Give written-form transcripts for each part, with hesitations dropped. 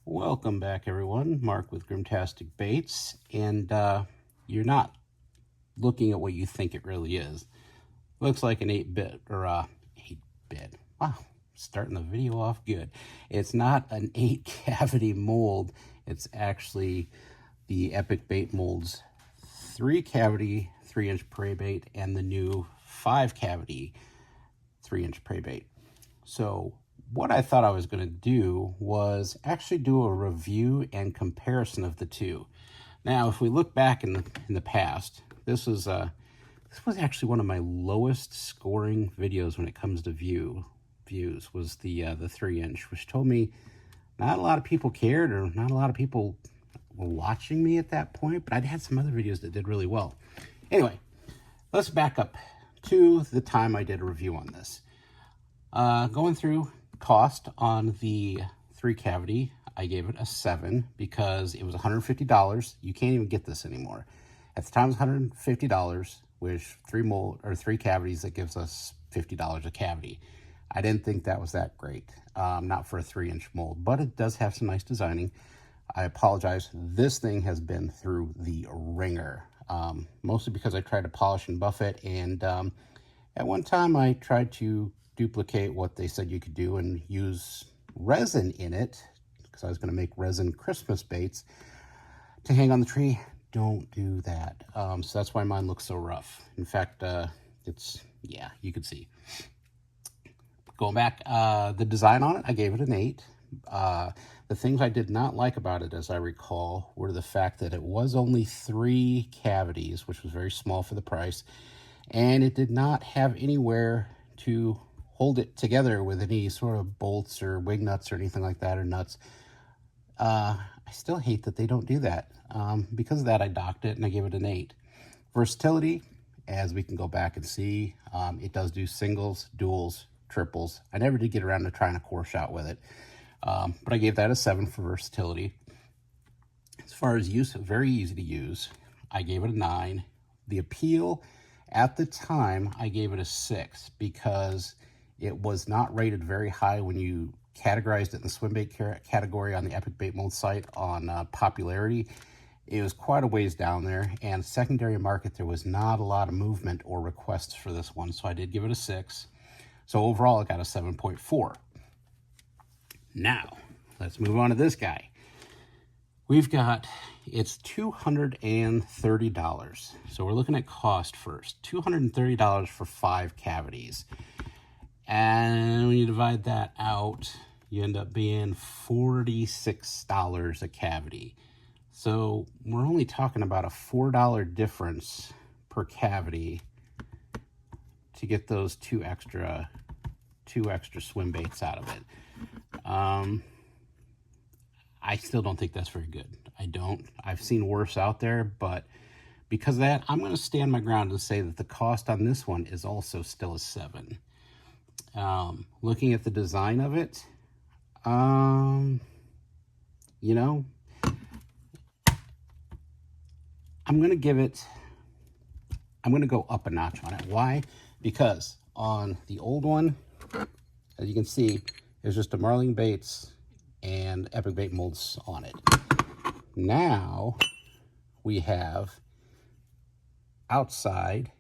Welcome back, everyone. Mark with Grimtastic Baits, and you're not looking at what you think it really is. Looks like an 8-bit or 8-bit. Wow, starting the video off good. It's not an 8-cavity mold. It's actually the Epic Bait Molds 3-cavity 3-inch Preybait and the new 5-cavity 3-inch Preybait. So what I thought I was going to do was actually do a review and comparison of the two. Now, if we look back in the past, this was actually one of my lowest scoring videos when it comes to views. Was the 3-inch, which told me not a lot of people cared, or not a lot of people were watching me at that point. But I'd had some other videos that did really well. Anyway, let's back up to the time I did a review on this. Going through cost on the 3-cavity, I gave it a 7 because it was $150. You can't even get this anymore. At the time, it was $150, which 3 cavities, that gives us $50 a cavity. I didn't think that was that great, not for a 3-inch mold, but it does have some nice designing. I apologize. This thing has been through the ringer, mostly because I tried to polish and buff it, and at one time I tried to duplicate what they said you could do and use resin in it, because I was going to make resin Christmas baits to hang on the tree. Don't do that. So that's why mine looks so rough. In fact, yeah, you could see. Going back, the design on it, I gave it an 8. The things I did not like about it, as I recall, were the fact that it was only 3 cavities, which was very small for the price, and it did not have anywhere to hold it together with any sort of bolts or wing nuts or anything like that, or nuts. I still hate that they don't do that. Because of that, I docked it and I gave it an 8. Versatility, as we can go back and see, it does do singles, duals, triples. I never did get around to trying a core shot with it, but I gave that a 7 for versatility. As far as use, very easy to use. I gave it a 9. The appeal, at the time, I gave it a 6 because it was not rated very high when you categorized it in the swim bait category on the Epic Bait Mold site on popularity. It was quite a ways down there, and secondary market, there was not a lot of movement or requests for this one, so I did give it a 6. So overall, I got a 7.4. Now, let's move on to this guy. We've got, it's $230. So we're looking at cost first. $230 for 5 cavities. And when you divide that out, you end up being $46 a cavity. So we're only talking about a $4 difference per cavity to get those two extra swim baits out of it. I still don't think that's very good. I don't. I've seen worse out there, but because of that, I'm going to stand my ground and say that the cost on this one is also still a 7. Looking at the design of it, you know, I'm going to go up a notch on it. Why? Because on the old one, as you can see, there's just a Marling Baits and Epic Bait Molds on it. Now we have outside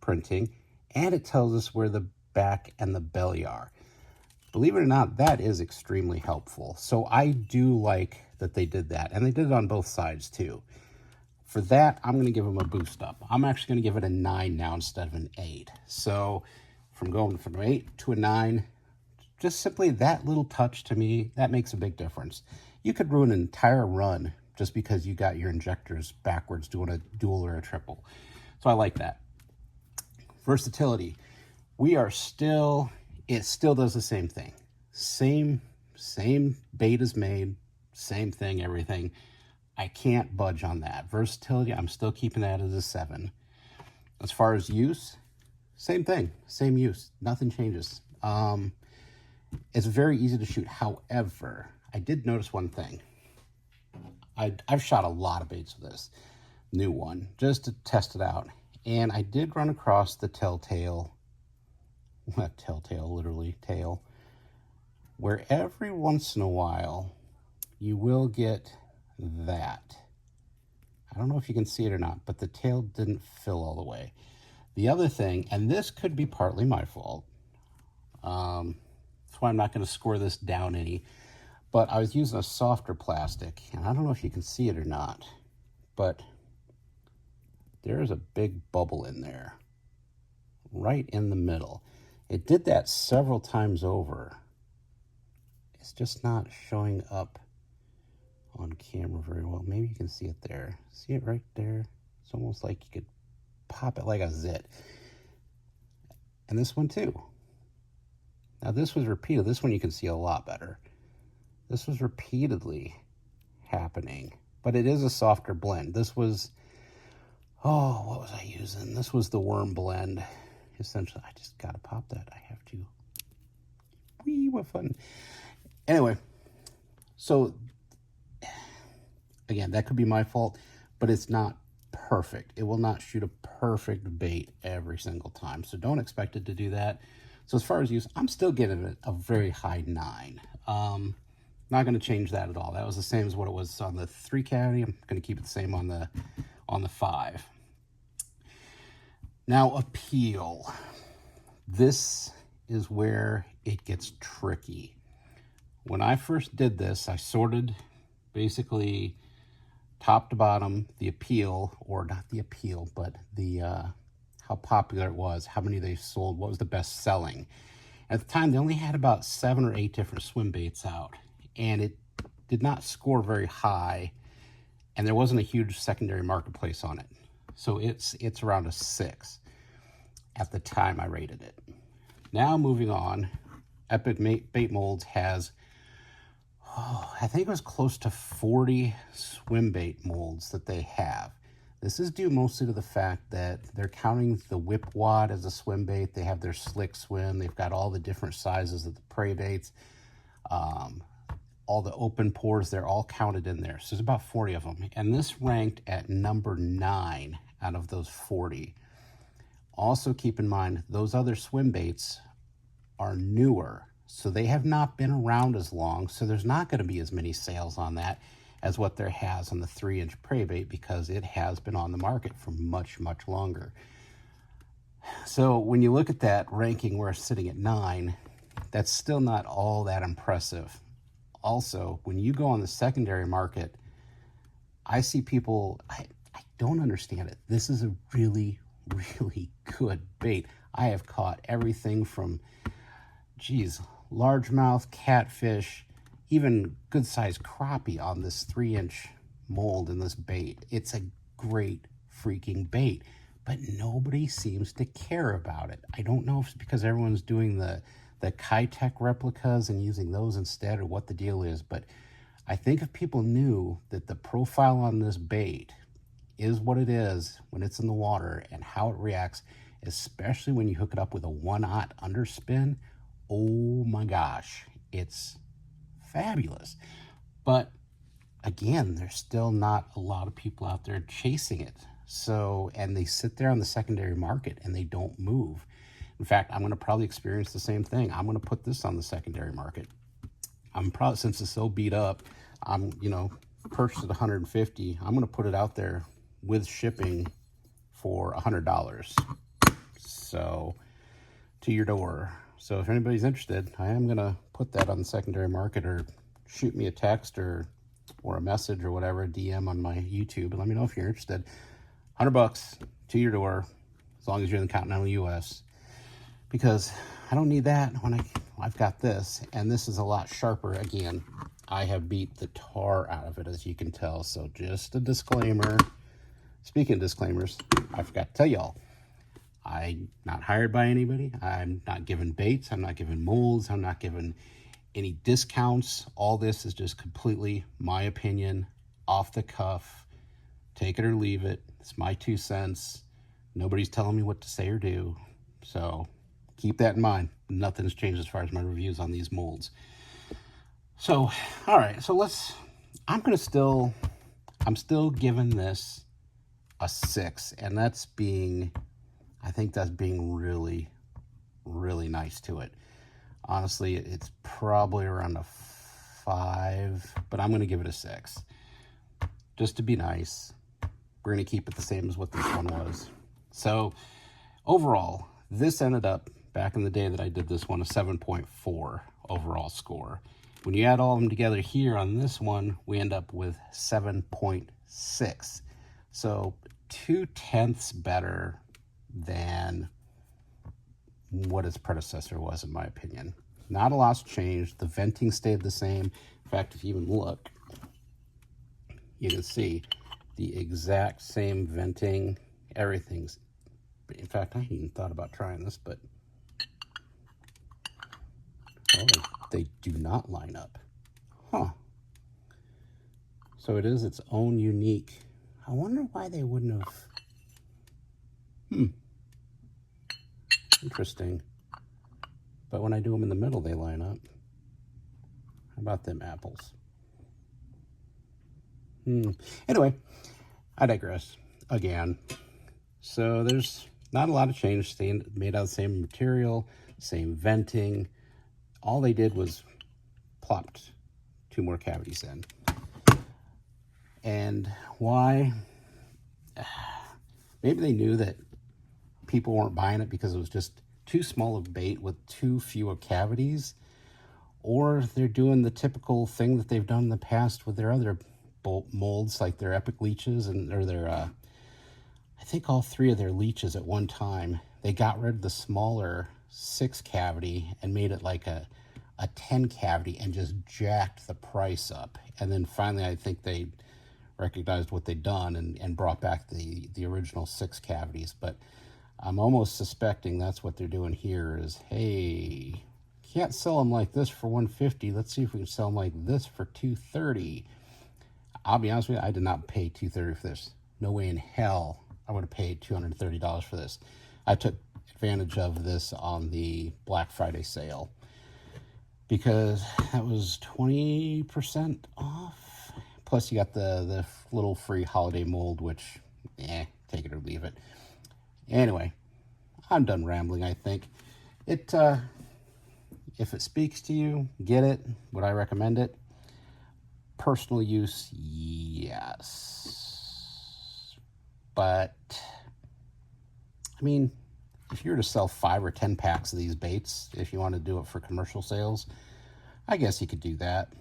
printing, and it tells us where the back and the belly are. Believe it or not, that is extremely helpful. So I do like that they did that, and they did it on both sides too. For that, I'm going to give them a boost up. I'm actually going to give it a 9 now instead of an 8. So from going from an 8 to a 9, just simply that little touch, to me, that makes a big difference. You could ruin an entire run just because you got your injectors backwards doing a dual or a triple. So I like that. Versatility. It still does the same thing. Same bait is made, same thing, everything. I can't budge on that. Versatility, I'm still keeping that as a 7. As far as use, same thing, same use, nothing changes. It's very easy to shoot. However, I did notice one thing. I've shot a lot of baits with this new one just to test it out, and I did run across the literally tail, where every once in a while you will get that. I don't know if you can see it or not, but the tail didn't fill all the way. The other thing, and this could be partly my fault, that's why I'm not going to score this down any, but I was using a softer plastic, and I don't know if you can see it or not, but there's a big bubble in there, right in the middle. It did that several times over. It's just not showing up on camera very well. Maybe you can see it there. See it right there? It's almost like you could pop it like a zit. And this one too. Now this was repeated. This one you can see a lot better. This was repeatedly happening, but it is a softer blend. This was, oh, what was I using? This was the worm blend. Essentially, I just gotta pop that. I have to. Whee, what fun. Anyway, so again, that could be my fault, but it's not perfect. It will not shoot a perfect bait every single time, so don't expect it to do that. So as far as use, I'm still giving it a very high 9. Not going to change that at all. That was the same as what it was on the 3 cavity. I'm going to keep it the same on the 5. Now, appeal. This is where it gets tricky. When I first did this, I sorted basically top to bottom, the appeal, or not the appeal, but the how popular it was, how many they sold, what was the best selling. At the time, they only had about 7 or 8 different swim baits out, and it did not score very high, and there wasn't a huge secondary marketplace on it. So it's around a 6 at the time I rated it. Now moving on, Epic Bait Molds has, I think it was close to 40 swim bait molds that they have. This is due mostly to the fact that they're counting the whip wad as a swim bait. They have their slick swim. They've got all the different sizes of the prey baits. All the open pores, they're all counted in there. So there's about 40 of them. And this ranked at number 9 out of those 40. Also keep in mind, those other swim baits are newer. So they have not been around as long. So there's not going to be as many sales on that as what there has on the 3-inch prey bait, because it has been on the market for much, much longer. So when you look at that ranking where it's sitting at 9, that's still not all that impressive. Also, when you go on the secondary market, I see people, I don't understand it. This is a really, really good bait. I have caught everything from, geez, largemouth, catfish, even good-sized crappie on this 3-inch mold in this bait. It's a great freaking bait, but nobody seems to care about it. I don't know if it's because everyone's doing the Kitech replicas and using those instead, or what the deal is, but I think if people knew that the profile on this bait is what it is when it's in the water and how it reacts, especially when you hook it up with a 1/0 underspin, oh my gosh, it's fabulous. But again, there's still not a lot of people out there chasing it. So, and they sit there on the secondary market and they don't move. In fact, I'm going to probably experience the same thing. I'm going to put this on the secondary market. I'm probably, since it's so beat up, I'm, purchased at $150. I'm going to put it out there with shipping for $100. So, to your door. So if anybody's interested, I am going to put that on the secondary market, or shoot me a text or a message or whatever, a DM on my YouTube, and let me know if you're interested. $100 to your door, as long as you're in the continental US, because I don't need that when I've got this, and this is a lot sharper. Again, I have beat the tar out of it, as you can tell. So just a disclaimer. Speaking of disclaimers, I forgot to tell y'all, I'm not hired by anybody. I'm not giving baits. I'm not giving molds. I'm not giving any discounts. All this is just completely my opinion, off the cuff. Take it or leave it. It's my 2 cents. Nobody's telling me what to say or do. So keep that in mind. Nothing's changed as far as my reviews on these molds. So, all right. So I'm still giving this a 6. And I think that's being really, really nice to it. Honestly, it's probably around a 5, but I'm going to give it a 6. Just to be nice. We're going to keep it the same as what this one was. So overall, this ended up, back in the day that I did this one, a 7.4 overall score. When you add all of them together here on this one, we end up with 7.6. So 0.2 better than what its predecessor was, in my opinion. Not a lot's changed. The venting stayed the same. In fact, if you even look, you can see the exact same venting. Everything's, in fact, I hadn't even thought about trying this, but oh, they do not line up. Huh. So it is its own unique. I wonder why they wouldn't have. Interesting. But when I do them in the middle, they line up. How about them apples? Anyway, I digress again. So there's not a lot of change. They made out of the same material, same venting. All they did was plopped 2 more cavities in. And why? Maybe they knew that people weren't buying it because it was just too small of bait with too few cavities, or they're doing the typical thing that they've done in the past with their other molds, like their epic leeches or their I think all 3 of their leeches at one time. They got rid of the smaller 6 cavity and made it like a 10 cavity and just jacked the price up. And then finally, I think they recognized what they'd done and brought back the original 6 cavities. But I'm almost suspecting that's what they're doing here is, hey, can't sell them like this for $150. Let's see if we can sell them like this for $230. I'll be honest with you, I did not pay $230 for this. No way in hell I would have paid $230 for this. I took advantage of this on the Black Friday sale because that was 20% off. Plus you got the little free holiday mold, which, take it or leave it. Anyway, I'm done rambling, I think. If it speaks to you, get it. Would I recommend it? Personal use, yes. But, I mean, if you were to sell 5 or 10 packs of these baits, if you want to do it for commercial sales, I guess you could do that.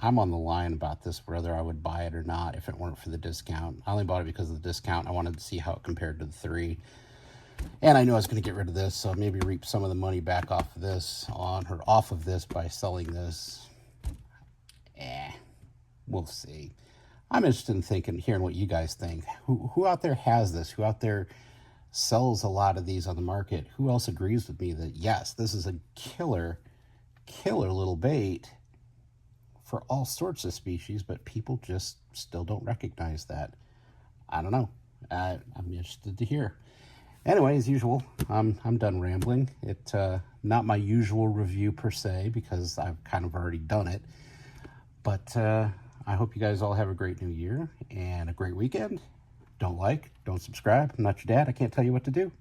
I'm on the line about this, whether I would buy it or not if it weren't for the discount. I only bought it because of the discount. I wanted to see how it compared to the 3. And I knew I was going to get rid of this, so maybe reap some of the money back off of this by selling this. We'll see. I'm interested in hearing what you guys think. Who out there has this? Who out there sells a lot of these on the market? Who else agrees with me that, yes, this is a killer little bait for all sorts of species, but people just still don't recognize that? I don't know. I'm interested to hear. Anyway, as usual, I'm done rambling. It's not my usual review per se because I've kind of already done it. But I hope you guys all have a great new year and a great weekend. Don't subscribe. I'm not your dad. I can't tell you what to do.